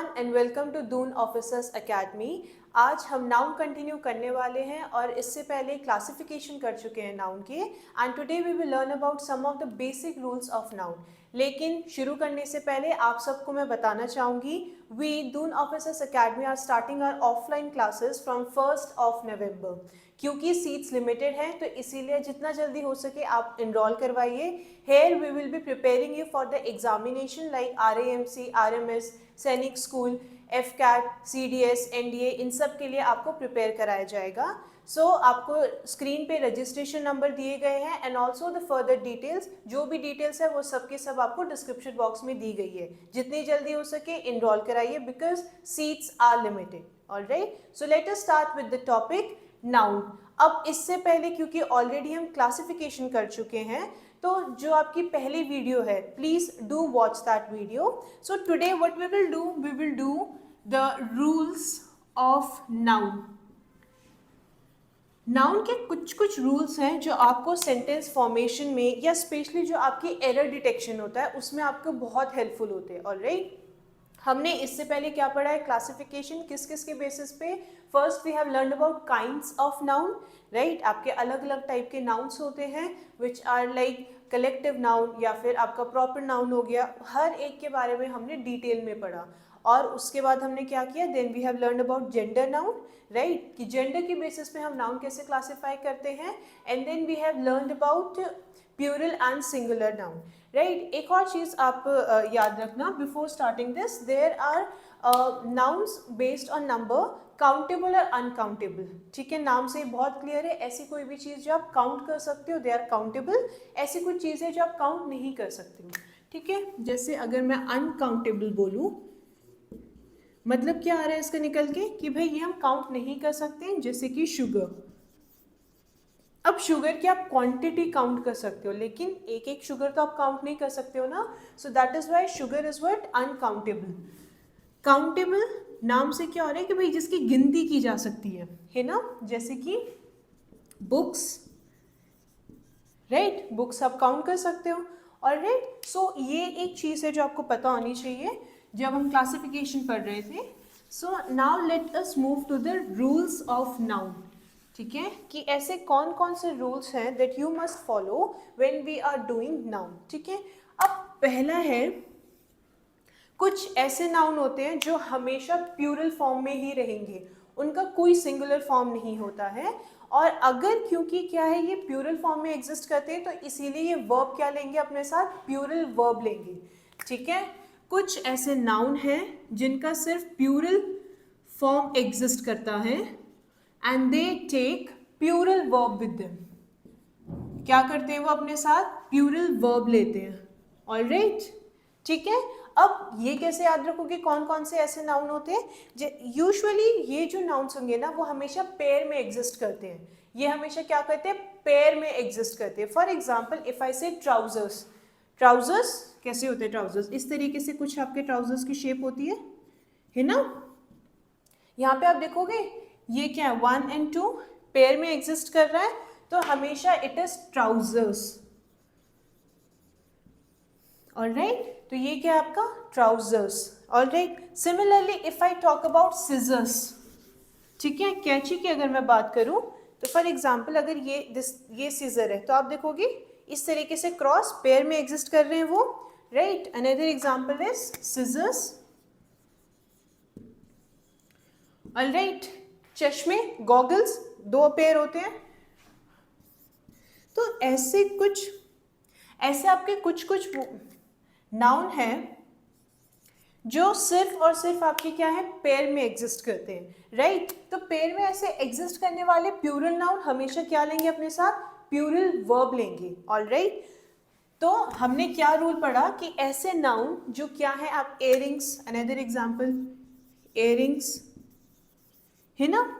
Everyone and welcome to Doon officers academy. आज हम noun continue करने वाले हैं और इससे पहले क्लासिफिकेशन कर चुके हैं नाउन के। And today we will learn about some of the basic rules of noun. लेकिन शुरू करने से पहले आप सबको मैं बताना चाहूँगी, we Doon officers academy are starting our offline classes from 1st of November। क्योंकि सीट्स लिमिटेड हैं तो इसीलिए जितना जल्दी हो सके आप इनरोल करवाइए। Here we will be preparing you for the examination like RAMC, RMS, Sainik School, FCAT, CDS, NDA, इन सब के लिए आपको प्रिपेयर कराया जाएगा। सो आपको स्क्रीन पे रजिस्ट्रेशन नंबर दिए गए हैं and also the further details, जो भी डिटेल्स है वो सब के सब आपको डिस्क्रिप्शन बॉक्स में दी गई है। जितनी जल्दी हो सके इनरोल कराइए because seats are limited. Alright, so let us start with the topic noun. अब इससे पहले क्योंकि ऑलरेडी हम क्लासिफिकेशन कर चुके हैं तो जो आपकी पहली वीडियो है please do watch that video. So today what we will do the rules of noun. Noun के कुछ रूल्स हैं जो आपको सेंटेंस फॉर्मेशन में या स्पेशली जो आपकी एरर डिटेक्शन होता है उसमें आपको बहुत हेल्पफुल होते हैं। ऑलराइट, हमने इससे पहले क्या पढ़ा है, क्लासिफिकेशन किस किस के बेसिस पे। First we have learn about kinds of noun. Right, आपके अलग अलग टाइप के नाउन्स होते हैं which are like collective noun या फिर आपका प्रॉपर नाउन हो गया। हर एक के बारे में हमने डिटेल में पढ़ा। और उसके बाद हमने क्या किया, then we have learn about gender noun. Right, कि जेंडर की बेसिस पे हम नाउन कैसे क्लासीफाई करते हैं। And then we have learn about plural and singular noun. Right, एक और चीज़ आप याद रखना before starting this, there are nouns based on number, countable और अनकाउंटेबल। ठीक है, नाम से बहुत क्लियर है। ऐसी कोई भी चीज़ जो आप काउंट कर सकते हो दे आर काउंटेबल, ऐसी कुछ चीज़ें जो आप काउंट नहीं कर सकते हो। ठीक है, जैसे अगर मैं अनकाउंटेबल बोलूँ मतलब क्या आ रहा है इसका निकल के कि भाई ये हम काउंट नहीं कर सकते। जैसे कि शुगर, अब शुगर की आप क्वांटिटी काउंट कर सकते हो लेकिन एक एक शुगर तो आप काउंट नहीं कर सकते हो ना। So that is why sugar is what uncountable. Countable नाम से क्या हो रहा है कि भाई जिसकी गिनती की जा सकती है ना। जैसे कि बुक्स, राइट, बुक्स आप काउंट कर सकते हो। ऑलराइट, सो ये एक चीज़ है जो आपको पता होनी चाहिए जब हम क्लासिफिकेशन पढ़ रहे थे। So now let us move to the rules of noun. ठीक है, कि ऐसे कौन कौन से रूल्स हैं that you must follow when we are doing noun. ठीक है, अब पहला है, कुछ ऐसे नाउन होते हैं जो हमेशा प्यूरल फॉर्म में ही रहेंगे, उनका कोई सिंगुलर फॉर्म नहीं होता है। और अगर क्योंकि क्या है ये प्यूरल फॉर्म में एग्जिस्ट करते हैं तो इसीलिए ये वर्ब क्या लेंगे अपने साथ, प्यूरल वर्ब लेंगे। ठीक है, कुछ ऐसे नाउन हैं जिनका सिर्फ प्यूरल फॉर्म एग्जिस्ट करता है and they take plural verb with them. क्या करते हैं वो अपने साथ, प्यूरल वर्ब लेते हैं। ऑलराइट, ठीक है, अब ये कैसे याद रखोगे कौन कौन से ऐसे नाउन होते हैं। यूजुअली ये जो नाउन्स होंगे ना वो हमेशा पेयर में एग्जिस्ट करते हैं। ये हमेशा क्या करते हैं, पेयर में एग्जिस्ट करते हैं। फॉर एग्जाम्पल इफ आई से ट्राउजर्स, ट्राउजर्स कैसे होते हैं, ट्राउजर्स इस तरीके से कुछ आपके ट्राउजर्स की शेप होती है ना। यहाँ पे आप देखोगे ये क्या है, 1 and 2 पेयर में एग्जिस्ट कर रहा है तो हमेशा इट इज ट्राउजर्स। ऑलराइट, तो ये क्या है आपका trousers. Alright, similarly if I talk about scissors, ठीक है, कैंची की अगर मैं बात करूं तो फॉर एग्जांपल अगर ये सीजर है तो आप देखोगे इस तरीके से क्रॉस पेयर में एग्जिस्ट कर रहे हैं वो। Right, another example is scissors. Alright, चश्मे, गॉगल्स, 2 पेयर होते हैं। तो ऐसे आपके कुछ नाउन हैं जो सिर्फ और सिर्फ आपके क्या है, पेयर में एग्जिस्ट करते हैं। राइट, तो पेयर में ऐसे एग्जिस्ट करने वाले प्यूरल नाउन हमेशा क्या लेंगे अपने साथ, प्यूरल वर्ब लेंगे। ऑलराइट, तो हमने क्या रूल पढ़ा कि ऐसे नाउन जो क्या है, आप इयररिंग्स, अनदर एग्जांपल इयररिंग्स है ना।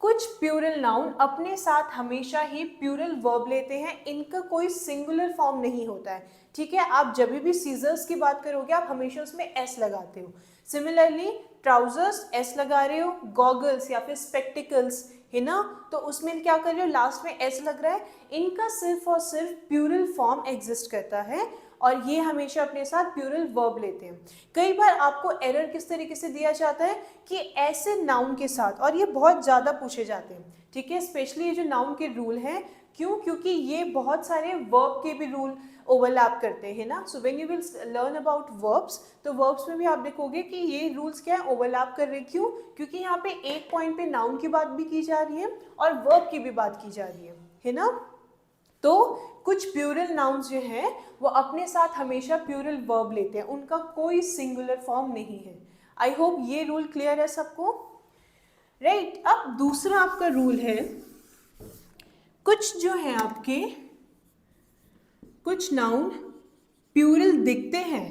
कुछ प्यूरल नाउन अपने साथ हमेशा ही प्यूरल वर्ब लेते हैं, इनका कोई सिंगुलर फॉर्म नहीं होता है। ठीक है, आप जब भी सीजर्स की बात करोगे आप हमेशा उसमें एस लगाते हो। सिमिलरली ट्राउजर्स एस लगा रहे हो, गॉगल्स या फिर स्पेक्टिकल्स है ना, तो उसमें क्या कर रहे हो, लास्ट में एस लग रहा है। इनका सिर्फ और सिर्फ प्यूरल फॉर्म एग्जिस्ट करता है और ये हमेशा अपने साथ प्लूरल वर्ब लेते हैं। कई बार आपको एरर किस तरीके से दिया जाता है कि ऐसे नाउन के साथ, और ये बहुत ज़्यादा पूछे जाते हैं, ठीक है, स्पेशली ये जो नाउन के रूल हैं, क्यों, क्योंकि ये बहुत सारे वर्ब के भी रूल ओवरलैप करते हैं ना। So when you will learn about verbs, तो वर्ब्स में भी आप देखोगे कि ये रूल्स क्या है, ओवरलैप कर रहे हैं। क्यों? क्योंकि यहाँ पे एक पॉइंट पे नाउन की बात भी की जा रही है और वर्ब की भी बात की जा रही है ना। तो कुछ प्लूरल नाउन्स जो हैं वो अपने साथ हमेशा प्लूरल वर्ब लेते हैं, उनका कोई सिंगुलर फॉर्म नहीं है। आई होप ये रूल क्लियर है सबको, राइट। अब दूसरा आपका रूल है, कुछ जो है आपके कुछ नाउन प्लूरल दिखते हैं,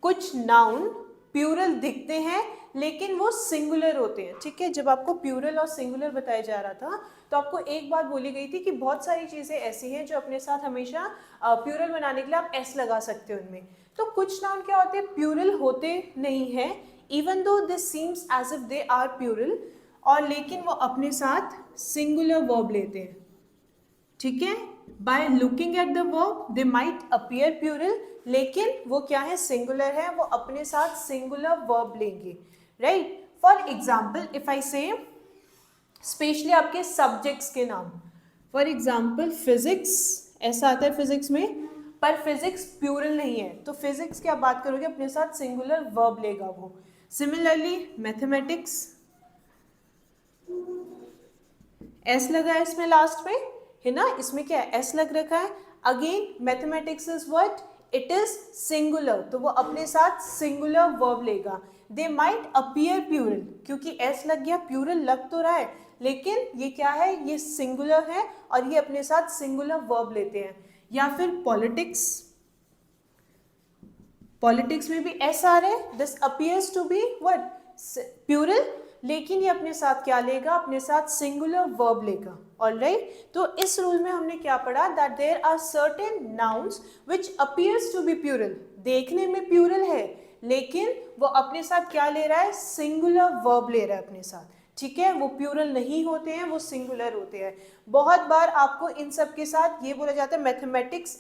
कुछ नाउन प्लूरल दिखते हैं लेकिन वो सिंगुलर होते हैं, ठीक है। जब आपको प्लूरल और सिंगुलर बताया जा रहा था तो आपको एक बात बोली गई थी कि बहुत सारी चीज़ें ऐसी हैं जो अपने साथ हमेशा प्लूरल बनाने के लिए आप एस लगा सकते हो उनमें। तो कुछ नाउन क्या होते हैं, प्लूरल होते नहीं हैं, even though this seems as if they are plural, और लेकिन वो अपने साथ सिंगुलर वर्ब लेते हैं, ठीक है। By looking at the verb they might appear plural, लेकिन वो क्या है, सिंगुलर है, वो अपने साथ सिंगुलर वर्ब लेंगे, right. For example if I say, specially आपके सब्जेक्ट्स के नाम, फॉर एग्जाम्पल फिजिक्स, ऐसा आता है फिजिक्स में, पर फिजिक्स प्लूरल नहीं है, तो फिजिक्स की आप बात करोगे अपने साथ सिंगुलर वर्ब लेगा वो। सिमिलरली मैथमेटिक्स, एस लगा है इसमें लास्ट में, है ना, इसमें क्या है, एस लग रखा है। Again mathematics is what, it is singular, तो वो अपने साथ सिंगुलर वर्ब लेगा। दे माइट अपीयर प्लूरल, क्योंकि एस लग गया, प्लूरल लग तो रहा है लेकिन ये क्या है, ये सिंगुलर है और ये अपने साथ सिंगुलर वर्ब लेते हैं। या फिर पॉलिटिक्स, पॉलिटिक्स में भी एस आ रहा है, this appears to be what, plural, लेकिन ये अपने साथ क्या लेगा, अपने साथ सिंगुलर वर्ब लेगा, ऑलराइट। तो इस रूल में हमने क्या पढ़ा, that there are certain nouns which appears to be plural, देखने में प्लूरल है लेकिन वो अपने साथ क्या ले रहा है, सिंगुलर वर्ब ले रहा है अपने साथ, ठीक है। वो प्लूरल नहीं होते हैं, वो सिंगुलर होते हैं। बहुत बार आपको इन सब के साथ ये बोला जाता है mathematics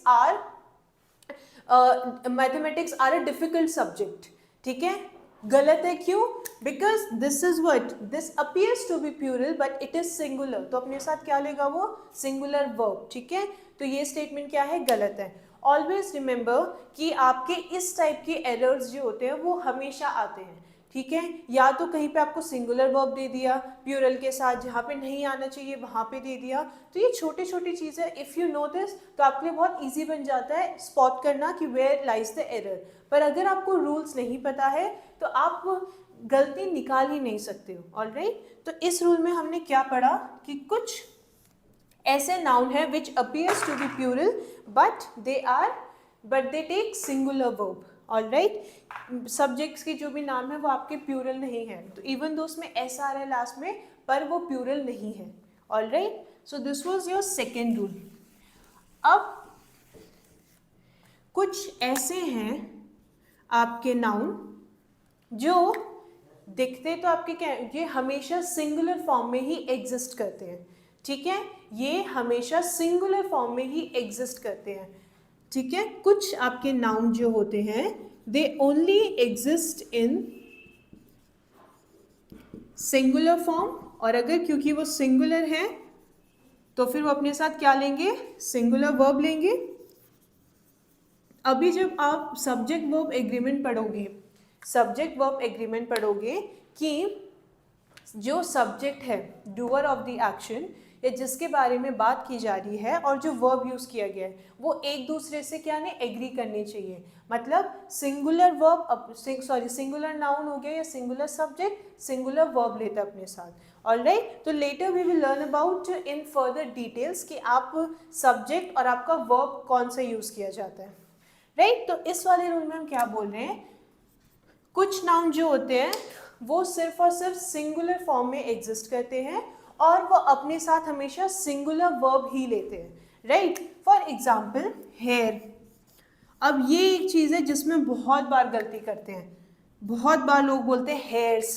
are a difficult subject, ठीक है, गलत है। क्यों? Because this is what, this appears to be plural but it is singular, तो अपने साथ क्या लेगा वो, सिंगुलर वर्ब, ठीक है। तो ये स्टेटमेंट क्या है, गलत है। ऑलवेज रिमेंबर कि आपके इस टाइप के एरर्स जो होते हैं वो हमेशा आते हैं, ठीक है। या तो कहीं पे आपको सिंगुलर वर्ब दे दिया प्लूरल के साथ, जहाँ पे नहीं आना चाहिए वहाँ पे दे दिया, तो ये छोटी छोटी चीज़ें इफ़ यू नो दिस तो आपके लिए बहुत इजी बन जाता है स्पॉट करना कि वेयर लाइज द एरर। पर अगर आपको रूल्स नहीं पता है तो आप गलती निकाल ही नहीं सकते हो, ऑलराइट। तो इस रूल में हमने क्या पढ़ा कि कुछ ऐसे नाउन है which appears to be plural but they take singular verb, alright. Subjects के जो भी नाम है वो आपके प्लूरल नहीं है, तो इवन दो उसमें ऐसा आ रहा है लास्ट में पर वो प्लूरल नहीं है, alright. So this was your second rule. अब कुछ ऐसे हैं आपके नाउन जो दिखते तो आपके क्या, ये हमेशा सिंगुलर फॉर्म में ही एग्जिस्ट करते हैं, ठीक है, ये हमेशा सिंगुलर फॉर्म में ही एग्जिस्ट करते हैं, ठीक है। कुछ आपके नाउन जो होते हैं they only exist in singular form, और अगर क्योंकि वो सिंगुलर है तो फिर वो अपने साथ क्या लेंगे, सिंगुलर वर्ब लेंगे। अभी जब आप सब्जेक्ट वर्ब एग्रीमेंट पढ़ोगे, सब्जेक्ट वर्ब एग्रीमेंट पढ़ोगे कि जो सब्जेक्ट है, डूअर ऑफ द एक्शन, या जिसके बारे में बात की जा रही है और जो वर्ब यूज़ किया गया है वो एक दूसरे से क्या नहीं एग्री करनी चाहिए। मतलब सिंगुलर वर्ब, सिंगुलर नाउन हो गया या सिंगुलर सब्जेक्ट सिंगुलर वर्ब लेता है अपने साथ, ऑलराइट। तो later we will learn about in further details कि आप सब्जेक्ट और आपका वर्ब कौन सा यूज़ किया जाता है, राइट। तो इस वाले रूल में हम क्या बोल रहे हैं, कुछ नाउन जो होते हैं वो सिर्फ और सिर्फ सिंगुलर फॉर्म में एग्जिस्ट करते हैं और वो अपने साथ हमेशा सिंगुलर वर्ब ही लेते हैं, राइट। For example hair. अब ये एक चीज़ है जिसमें बहुत बार गलती करते हैं, बहुत बार लोग बोलते हैं हेयर्स,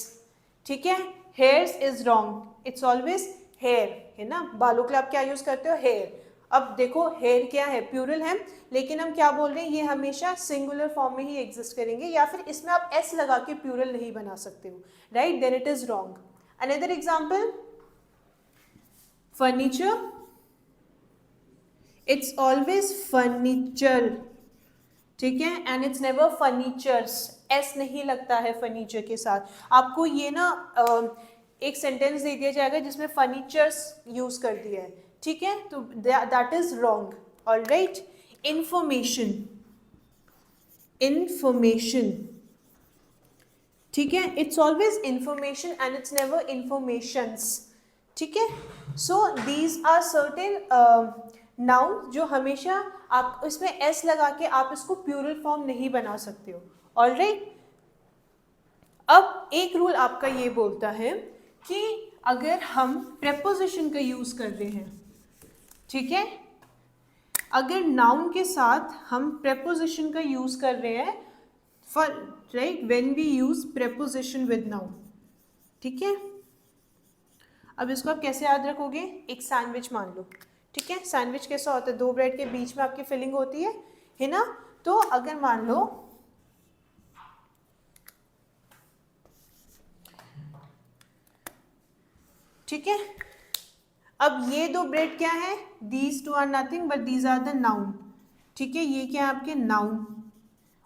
ठीक है, hairs is wrong, it's always hair, है ना। बालों के लिए आप क्या यूज़ करते हो, हेयर। अब देखो हेयर क्या है, प्लूरल है, लेकिन हम क्या बोल रहे हैं, ये हमेशा सिंगुलर फॉर्म में ही एग्जिस्ट करेंगे, या फिर इसमें आप एस लगा के प्लूरल नहीं बना सकते हो, right, then it is wrong. Another example, furniture, it's always furniture, ठीक है, and it's never furnitures, S नहीं लगता है फर्नीचर के साथ. आपको ये ना एक सेंटेंस दे दिया जाएगा जिसमें फर्नीचर्स यूज कर दिया है, ठीक है, तो that is wrong. Alright, information, information, ठीक है, it's always information and it's never informations, ठीक है. So these are certain noun जो हमेशा आप इसमें एस लगा के आप इसको प्लूरल फॉर्म नहीं बना सकते हो. ऑलराइट, अब एक रूल आपका ये बोलता है कि अगर हम प्रेपोजिशन का यूज कर रहे हैं, ठीक है, अगर नाउन के साथ हम प्रेपोजिशन का यूज कर रहे हैं, for right, when we use preposition with noun, ठीक है. अब इसको आप कैसे याद रखोगे, एक सैंडविच मान लो, ठीक है, सैंडविच कैसा होता है, दो ब्रेड के बीच में आपकी फिलिंग होती है ना. तो अगर मान लो ठीक है, अब ये दो ब्रेड क्या है, these two are nothing but these are the noun, ठीक है, ये क्या है आपके नाउन,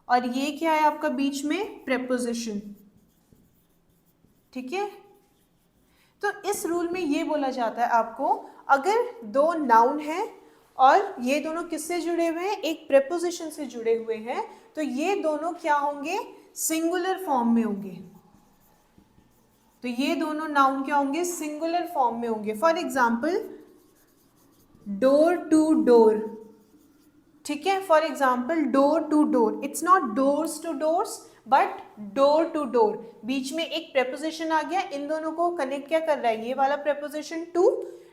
और ये क्या है आपका बीच में प्रेपोजिशन, ठीक है. तो इस रूल में ये बोला जाता है आपको, अगर दो नाउन हैं और ये दोनों किससे जुड़े हुए हैं, एक प्रेपोजिशन से जुड़े हुए हैं, तो ये दोनों क्या होंगे, सिंगुलर फॉर्म में होंगे. तो ये दोनों नाउन क्या होंगे, सिंगुलर फॉर्म में होंगे. For example, door to door, ठीक है, for example door to door, it's not doors to doors but door to door, बीच में एक प्रेपोजिशन आ गया, इन दोनों को कनेक्ट क्या कर रहा है, ये वाला प्रेपोजिशन टू,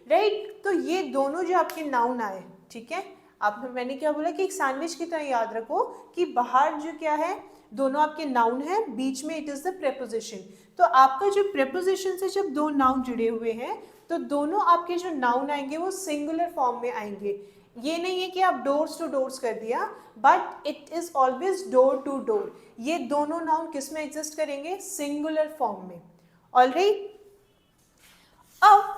राइट. तो ये दोनों जो आपके नाउन आए, ठीक है, आप मैंने क्या बोला कि एक सैंडविच की तरह याद रखो कि बाहर जो क्या है, दोनों आपके नाउन है, बीच में इट इज द प्रेपोजिशन. तो आपका जो प्रेपोजिशन से जब दो नाउन जुड़े हुए हैं, तो दोनों आपके जो नाउन आएंगे वो सिंगुलर फॉर्म में आएंगे. ये नहीं है कि आप डोर्स टू डोर्स कर दिया, but it is always door to door. ये दोनों नाउन किस में एग्जिस्ट करेंगे, सिंगुलर फॉर्म में. ऑलराइट, अब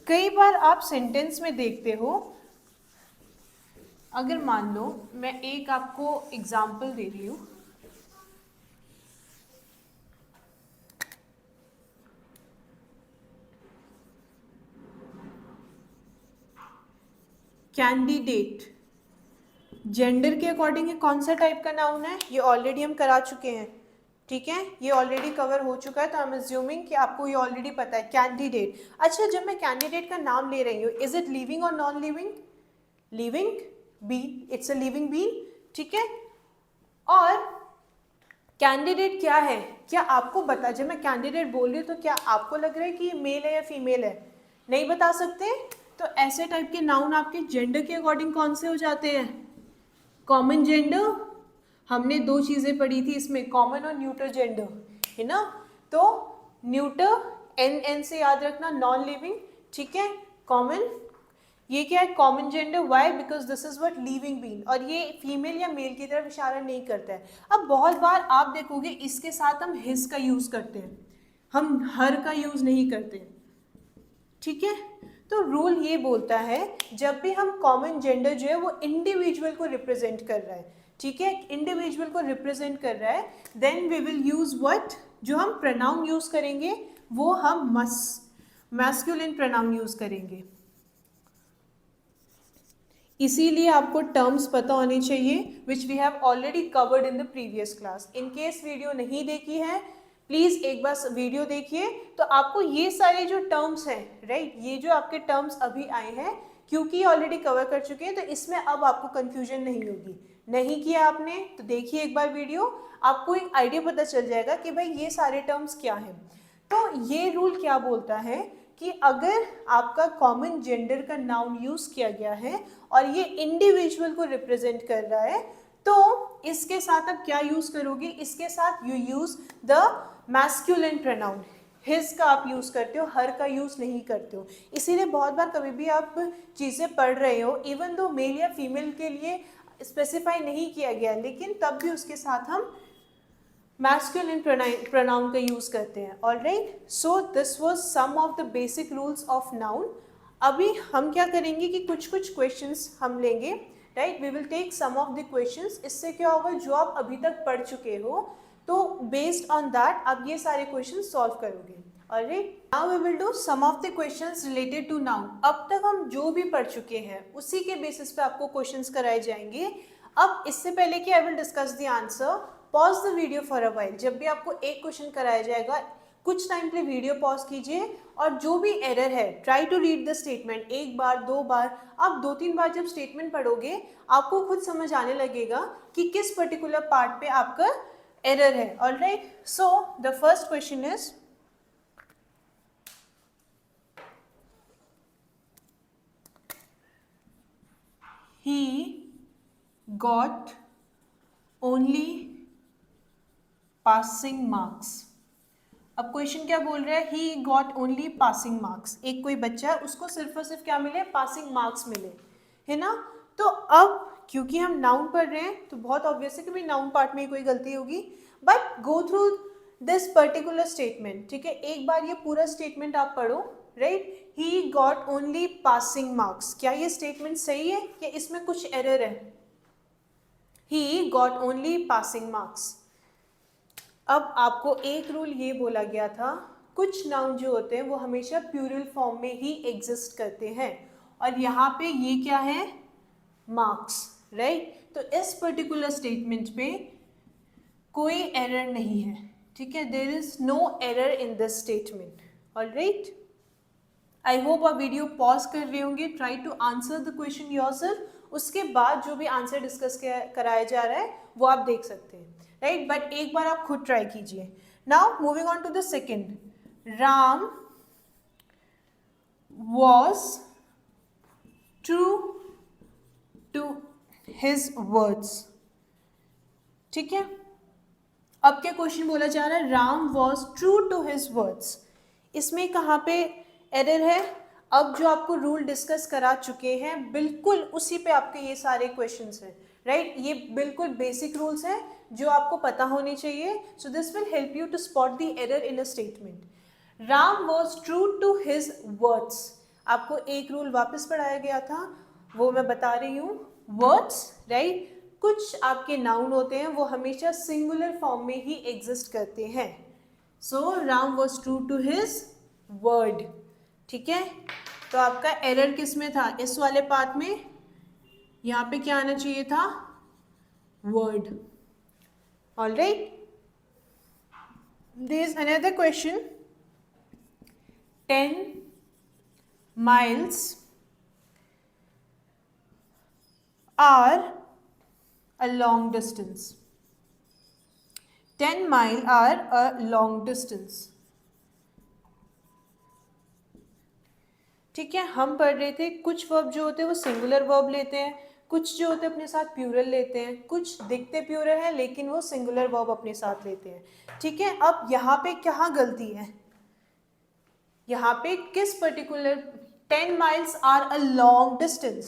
कई बार आप सेंटेंस में देखते हो, अगर मान लो मैं एक आपको एग्जाम्पल दे रही हूँ, कैंडिडेट, जेंडर के अकॉर्डिंग ये कौन सा टाइप का नाउन है, ये ऑलरेडी हम करा चुके हैं, ठीक है, ये ऑलरेडी कवर हो चुका है, तो आई एम अज्यूमिंग कि आपको ये ऑलरेडी पता है. कैंडिडेट, अच्छा, जब मैं कैंडिडेट का नाम ले रही हूँ, इज इट लिविंग और non living, living being, it's a living being, ठीक है. और कैंडिडेट क्या है, क्या आपको बता, जब मैं कैंडिडेट बोल रही हूँ तो क्या आपको लग रहा है कि ये मेल है या फीमेल है, नहीं बता सकते. तो ऐसे टाइप के नाउन आपके जेंडर के अकॉर्डिंग कौन से हो जाते हैं, कॉमन जेंडर, हमने दो चीजें पढ़ी थी इसमें, कॉमन और न्यूटर जेंडर, है ना. तो न्यूटर, एन एन से याद रखना, नॉन लिविंग, ठीक है, कॉमन, ये क्या है, common gender. Why, because this is what living being, और ये फीमेल या मेल की तरफ इशारा नहीं करता है. अब बहुत बार आप देखोगे इसके साथ हम हिज का यूज करते हैं, हम हर का यूज नहीं करते, ठीक है. तो रूल ये बोलता है जब भी हम कॉमन जेंडर जो है वो इंडिविजुअल को रिप्रेजेंट कर रहा है, ठीक है, इंडिविजुअल को रिप्रेजेंट कर रहा है, then we will use what, जो हम प्रोनाउन यूज करेंगे वो हम मैस्कुलिन प्रोनाउन यूज करेंगे. इसीलिए आपको टर्म्स पता होने चाहिए which we have already covered in the previous class. In case video नहीं देखी है, प्लीज एक बार वीडियो देखिए, तो आपको ये सारे जो टर्म्स हैं, राइट, ये जो आपके टर्म्स अभी आए हैं, क्योंकि ऑलरेडी कवर कर चुके हैं, तो इसमें अब आपको कंफ्यूजन नहीं होगी. नहीं किया आपने तो देखिए एक बार वीडियो, आपको एक आइडिया पता चल जाएगा कि भाई ये सारे टर्म्स क्या हैं. तो ये रूल क्या बोलता है कि अगर आपका कॉमन जेंडर का नाउन यूज किया गया है और ये इंडिविजुअल को रिप्रेजेंट कर रहा है, तो इसके साथ आप क्या यूज करोगे, इसके साथ you use the masculine pronoun, his का आप यूज़ करते हो, हर का यूज़ नहीं करते हो। इसीलिए बहुत बार कभी भी आप चीज़ें पढ़ रहे हो, इवन दो मेल या फीमेल के लिए स्पेसिफाई नहीं किया गया, लेकिन तब भी उसके साथ हम मैस्कुलिन प्रोनाउन का यूज़ करते हैं। Alright, so this was some of the basic rules of noun. अभी हम क्या करेंगे कि कुछ कुछ क्वेश्चंस हम लेंगे, right, we will take some of the questions. इससे क्या होगा, जो आप अभी तक पढ़ चुके हो तो बेस्ड ऑन दैट आप ये सारे क्वेश्चन सॉल्व करोगे। Alright, now we will do some of the questions related to noun. अब तक हम जो भी पढ़ चुके हैं उसी के बेसिस पे आपको क्वेश्चंस कराए जाएंगे। अब इससे पहले कि I will discuss the answer, pause the video for a while. जब भी आपको एक क्वेश्चन कराया जाएगा, कुछ टाइम के लिए वीडियो पॉज कीजिए और जो भी एरर है try to read the statement. एक बार, दो बार, आप 2-3 बार जब स्टेटमेंट पढ़ोगे आपको खुद समझ आने लगेगा कि किस पर्टिकुलर पार्ट पे आपका एरर है। Alright, so the first question is, he got only passing marks। अब क्वेश्चन क्या बोल रहा है, he got only passing marks। एक कोई बच्चा है, उसको सिर्फ और सिर्फ क्या मिले, पासिंग मार्क्स मिले, है ना। तो अब क्योंकि हम नाउन पढ़ रहे हैं तो बहुत ऑब्वियस है कि भाई नाउन पार्ट में कोई गलती होगी, but go through this particular statement. ठीक है, एक बार ये पूरा स्टेटमेंट आप पढ़ो, right. He got only passing marks, क्या ये स्टेटमेंट सही है या इसमें कुछ एरर है? He got only passing marks. अब आपको एक रूल ये बोला गया था, कुछ नाउन जो होते हैं वो हमेशा प्लूरल फॉर्म में ही एग्जिस्ट करते हैं, और यहाँ पे ये क्या है, मार्क्स, राइट। तो इस पर्टिकुलर स्टेटमेंट पे कोई एरर नहीं है, ठीक है, there is no error in this statement. Alright, I hope आप वीडियो पॉज कर रहे होंगे, try to answer the question yourself. उसके बाद जो भी आंसर डिस्कस कराया जा रहा है वो आप देख सकते हैं, राइट, बट एक बार आप खुद ट्राई कीजिए। Now moving on to the second, Ram was true to his words. ठीक है, अब क्या क्वेश्चन बोला जा रहा है, Ram was true to his words. इसमें कहाँ पे एरर है? अब जो आपको रूल डिस्कस करा चुके हैं बिल्कुल उसी पे आपके ये सारे क्वेश्चंस हैं, राइट। ये बिल्कुल बेसिक रूल्स हैं जो आपको पता होने चाहिए। So this will help you to spot the error in a statement. Ram was true to his words, आपको एक रूल वापस पढ़ाया गया था, वो मैं बता रही हूँ। वर्ड्स, राइट, कुछ आपके नाउन होते हैं वो हमेशा सिंगुलर फॉर्म में ही एग्जिस्ट करते हैं। So Ram was true to his word. ठीक है, तो आपका एरर किस में था, इस वाले पार्ट में, यहाँ पे क्या आना चाहिए था, word. Alright, there is another question, 10 miles are a long distance। 10 mile are a long distance। ठीक है, हम पढ़ रहे थे कुछ वर्ब जो होते हैं वो सिंगुलर वर्ब लेते हैं, कुछ जो होते हैं अपने साथ प्लूरल लेते हैं, कुछ दिखते प्लूरल है लेकिन वो सिंगुलर वर्ब अपने साथ लेते हैं। ठीक है, अब यहाँ पे क्या गलती है, यहाँ पे किस particular, 10 miles are a long distance,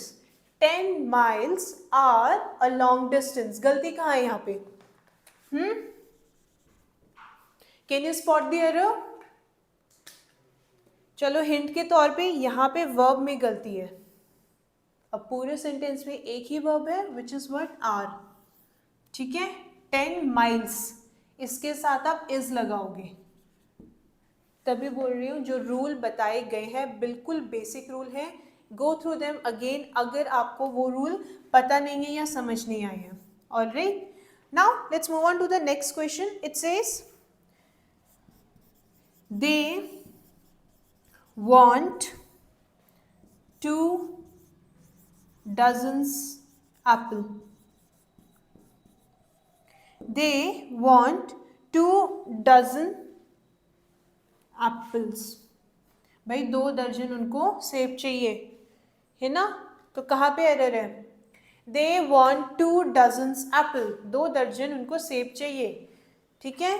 10 miles are a long distance, गलती कहाँ है यहाँ पे? Can you spot the error? चलो हिंट के तौर पे यहाँ पे वर्ब में गलती है। अब पूरे सेंटेंस में एक ही वर्ब है विच इज व्हाट, आर। ठीक है, 10 miles, इसके साथ आप इज लगाओगे, तभी बोल रही हूँ जो रूल बताए गए हैं बिल्कुल बेसिक रूल है, गो थ्रू देम अगेन अगर आपको वो रूल पता नहीं है या समझ नहीं आए हैं। Alright, now let's move on to the next question. It says they want 2 dozens apple। They want 2 dozen apples। भाई 2 दर्जन उनको सेब चाहिए, है ना, तो कहाँ पे एरर है? They want 2 dozens apple, 2 दर्जन उनको सेब चाहिए। ठीक है,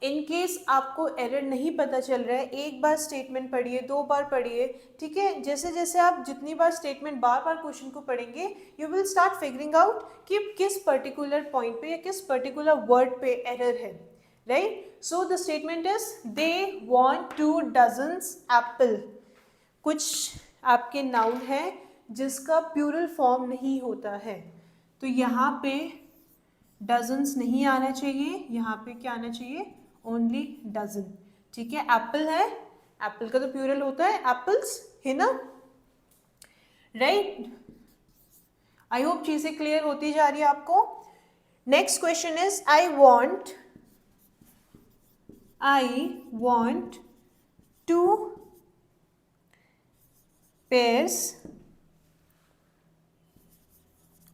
इन केस आपको एरर नहीं पता चल रहा है, एक बार स्टेटमेंट पढ़िए, 2 बार पढ़िए, ठीक है। जैसे जैसे आप जितनी बार स्टेटमेंट बार बार क्वेश्चन को पढ़ेंगे, you will start figuring out कि किस पर्टिकुलर पॉइंट पे या किस पर्टिकुलर वर्ड पे एरर है, right. So the statement is they want 2 dozens Apple. कुछ आपके नाउन है जिसका प्लूरल फॉर्म नहीं होता है, तो यहाँ पे डजन्स नहीं आना चाहिए, यहाँ पे क्या आना चाहिए, ओनली डजन, ठीक है। एप्पल है, एप्पल का तो प्लूरल होता है एप्पल्स, है ना, राइट। आई होप चीजें क्लियर होती जा रही है आपको। Next question is I want 2 pairs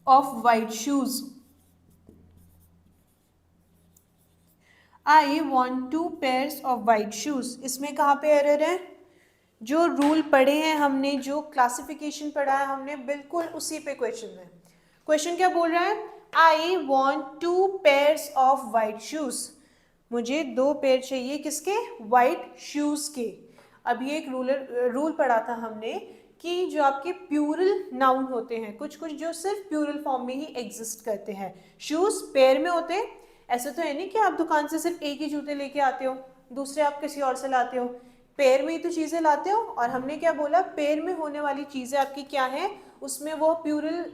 of white shoes. I want 2 pairs of white shoes. इसमें कहाँ पे एरर है? जो रूल पढ़े हैं हमने, जो क्लासिफिकेशन पढ़ा है हमने, बिल्कुल उसी पे क्वेश्चन है। क्वेश्चन क्या बोल रहा है? I want 2 pairs of white shoes. मुझे 2 पेयर चाहिए, किसके? वाइट शूज के। अभी एक रूल पढ़ा था हमने कि जो आपके प्लूरल नाउन होते हैं, कुछ कुछ जो सिर्फ प्लूरल फॉर्म में ही एग्जिस्ट करते हैं, शूज पेयर में होते हैं। ऐसे तो है नहीं कि आप दुकान से सिर्फ एक ही जूते लेके आते हो, दूसरे आप किसी और से लाते हो, पेयर में ही तो चीज़ें लाते हो। और हमने क्या बोला, पेयर में होने वाली चीज़ें आपकी क्या है, उसमें वो प्लूरल,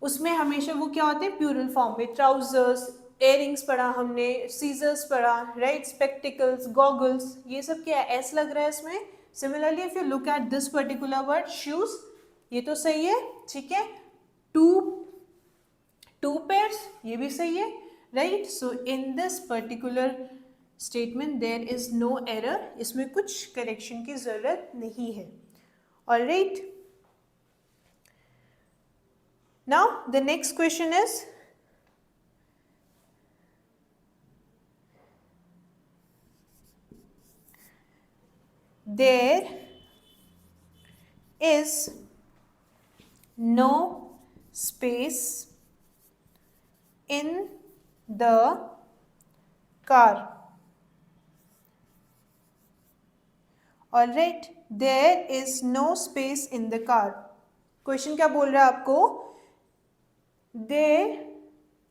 उसमें हमेशा वो क्या होते हैं, प्लूरल फॉर्म में। ट्राउजर्स, इयररिंग्स पढ़ा हमने, सीजर्स पढ़ा, राइट, स्पेक्टिकल्स, गॉगल्स, ये सब क्या है, एस लग रहा है इसमें। Similarly if you look at this particular word shoes, ये तो सही है, ठीक है। टू पेयर्स, ये भी सही है, right. So in this particular statement there is no error, इसमें कुछ करेक्शन की जरूरत नहीं है। Alright, now the next question is there is no space in the car. Alright, there is no space in the car. Question क्या बोल रहा है आपको? There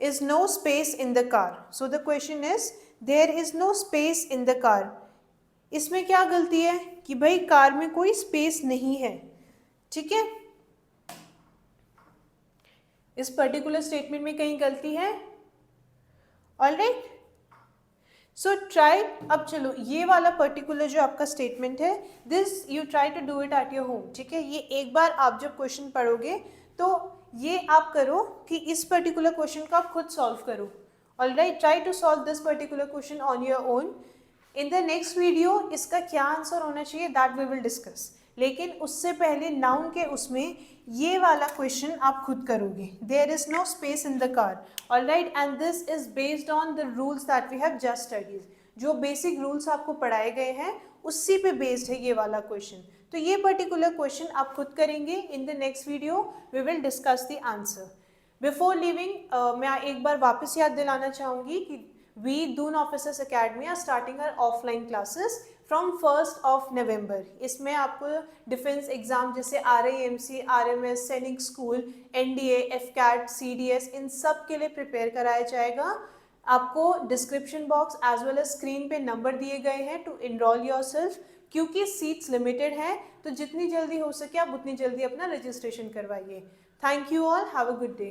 is no space in the car. So the question is there is no space in the car. इसमें क्या गलती है कि भाई कार में कोई स्पेस नहीं है, ठीक है। इस पर्टिकुलर स्टेटमेंट में कहीं गलती है। ऑलराइट, सो ट्राई, अब चलो ये वाला पर्टिकुलर जो आपका स्टेटमेंट है, this you try to do it at your home, ठीक है। ये एक बार आप जब क्वेश्चन पढ़ोगे तो ये आप करो कि इस पर्टिकुलर क्वेश्चन को आप खुद सॉल्व करो। Alright, try to solve this particular question on your own. In the next video इसका क्या आंसर होना चाहिए दैट वी विल डिस्कस, लेकिन उससे पहले नाउन के उसमें ये वाला क्वेश्चन आप खुद करोगे। There is no space in the car, alright, and this is based on the rules that we have just studies. जो बेसिक रूल्स आपको पढ़ाए गए हैं उसी पे बेस्ड है ये वाला क्वेश्चन। तो ये पर्टिकुलर क्वेश्चन आप खुद करेंगे। In the next video we will discuss the answer. Before leaving मैं एक बार वापस याद दिलाना चाहूँगी कि we Doon Officers Academy are starting our offline classes from 1st of November. इसमें आपको डिफेंस एग्जाम जैसे RIMC, RMS, Sainik School, NDA, FCAT, CDS, इन सब के लिए प्रिपेयर कराया जाएगा। आपको description box as well as screen पे नंबर दिए गए हैं टू इनरोल योरसेल्फ। क्योंकि सीट्स लिमिटेड हैं तो जितनी जल्दी हो सके आप उतनी जल्दी अपना रजिस्ट्रेशन करवाइए। Thank you all, have a good day.